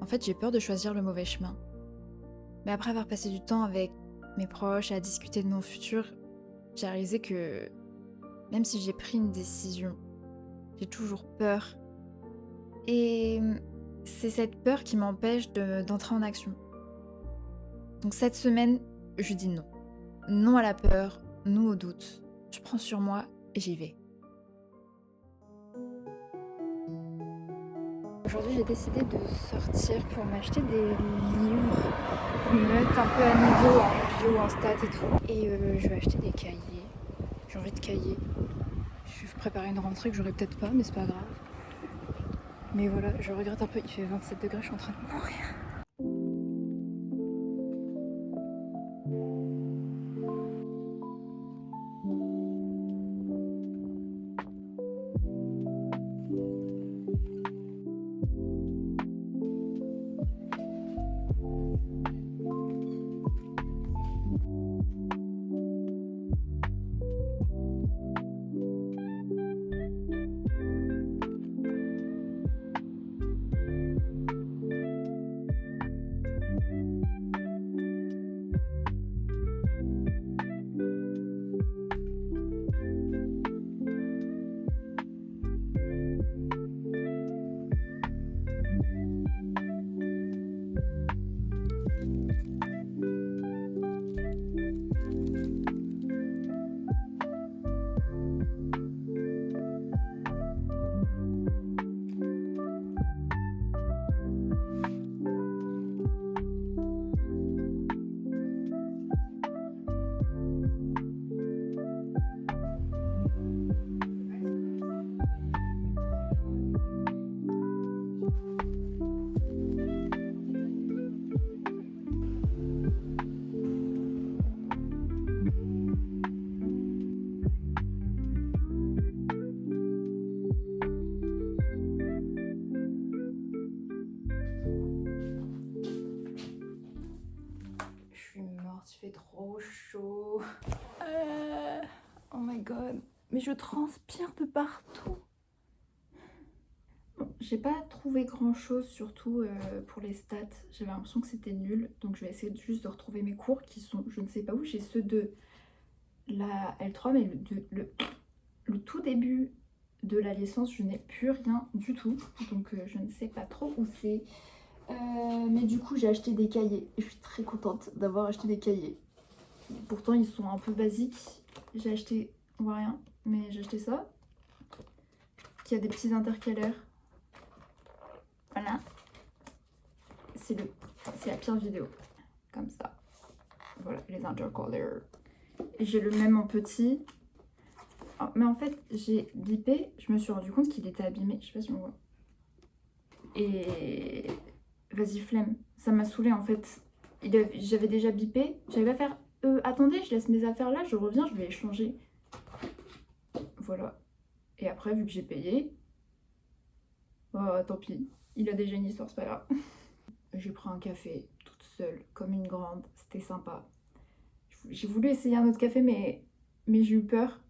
En fait, j'ai peur de choisir le mauvais chemin. Mais après avoir passé du temps avec mes proches à discuter de mon futur, j'ai réalisé que même si j'ai pris une décision, j'ai toujours peur. Et c'est cette peur qui m'empêche d'entrer en action. Donc cette semaine, je dis non. Non à la peur, non au doute. Je prends sur moi et j'y vais. Aujourd'hui, j'ai décidé de sortir pour m'acheter des livres, pour me mettre un peu à niveau en bio, en stats et tout. Et je vais acheter des cahiers. J'ai envie de cahiers. Je vais préparer une rentrée que j'aurai peut-être pas, mais c'est pas grave. Mais voilà, je regrette un peu, il fait 27 degrés, je suis en train de mourir. Je suis morte, il fait trop chaud. Oh my god, mais je transpire de partout. Bon, j'ai pas trouvé grand chose, surtout pour les stats. J'avais l'impression que c'était nul, donc je vais essayer juste de retrouver mes cours qui sont, je ne sais pas où. J'ai ceux de la L3, mais le tout début de la licence, je n'ai plus rien du tout, donc je ne sais pas trop où c'est. Mais du coup, j'ai acheté des cahiers. Je suis très contente d'avoir acheté des cahiers. Pourtant, ils sont un peu basiques. J'ai acheté, on voit rien, mais j'ai acheté ça. Qui a des petits intercalaires. Voilà. C'est la pire vidéo. Comme ça. Voilà, les intercalaires. Et j'ai le même en petit. Oh, mais en fait, j'ai bipé. Je me suis rendu compte qu'il était abîmé. Je sais pas si on voit. Et vas-y, flemme. Ça m'a saoulée en fait. J'avais déjà bipé. J'avais à faire. Attendez, je laisse mes affaires là, je reviens, je vais échanger. Voilà. Et après, vu que j'ai payé, tant pis. Il a déjà une histoire, c'est pas grave. J'ai pris un café toute seule, comme une grande. C'était sympa. J'ai voulu essayer un autre café, mais j'ai eu peur.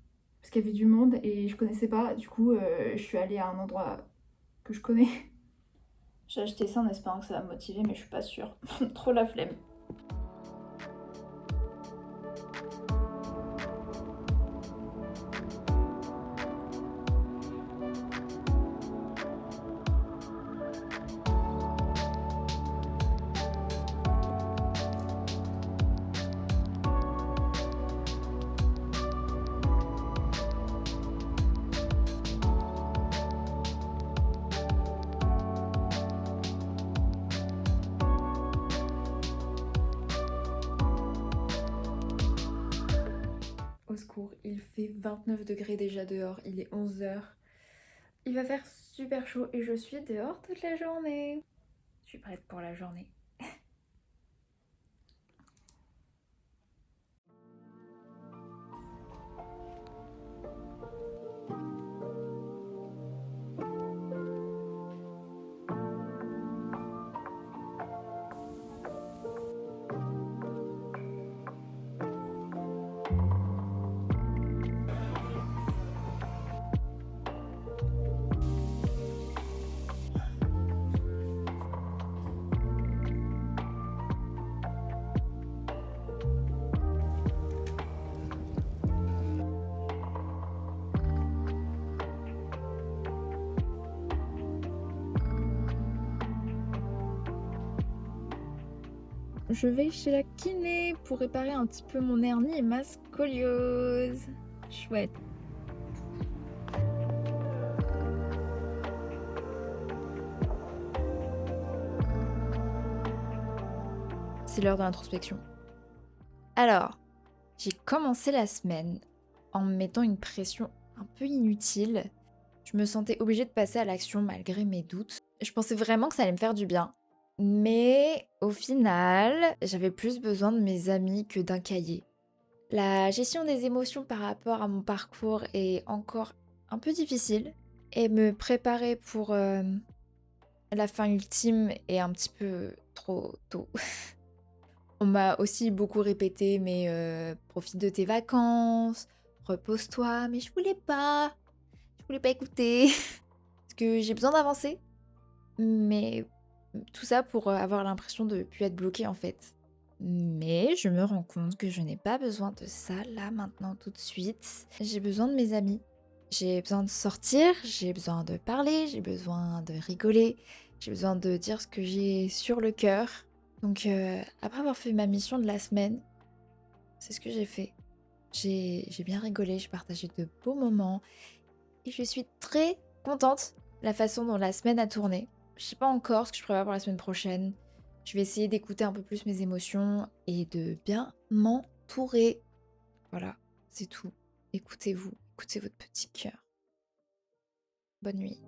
Parce qu'il y avait du monde et je connaissais pas. Du coup, je suis allée à un endroit que je connais. J'ai acheté ça en espérant que ça va me motiver, mais je suis pas sûre. Trop la flemme. Au secours, il fait 29 degrés déjà dehors, il est 11h. Il va faire super chaud et je suis dehors toute la journée. Je suis prête pour la journée. Je vais chez la kiné pour réparer un petit peu mon hernie et ma scoliose. Chouette. C'est l'heure de l'introspection. Alors, j'ai commencé la semaine en me mettant une pression un peu inutile. Je me sentais obligée de passer à l'action malgré mes doutes. Je pensais vraiment que ça allait me faire du bien. Mais au final, j'avais plus besoin de mes amis que d'un cahier. La gestion des émotions par rapport à mon parcours est encore un peu difficile et me préparer pour la fin ultime est un petit peu trop tôt. On m'a aussi beaucoup répété, mais profite de tes vacances, repose-toi, mais je voulais pas écouter. Parce que j'ai besoin d'avancer, mais tout ça pour avoir l'impression de ne plus être bloquée en fait. Mais je me rends compte que je n'ai pas besoin de ça là, maintenant, tout de suite. J'ai besoin de mes amis. J'ai besoin de sortir, j'ai besoin de parler, j'ai besoin de rigoler, j'ai besoin de dire ce que j'ai sur le cœur. Donc après avoir fait ma mission de la semaine, c'est ce que j'ai fait. J'ai bien rigolé, j'ai partagé de beaux moments et je suis très contente de la façon dont la semaine a tourné. Je sais pas encore ce que je prévois pour la semaine prochaine. Je vais essayer d'écouter un peu plus mes émotions et de bien m'entourer. Voilà, c'est tout. Écoutez-vous, écoutez votre petit cœur. Bonne nuit.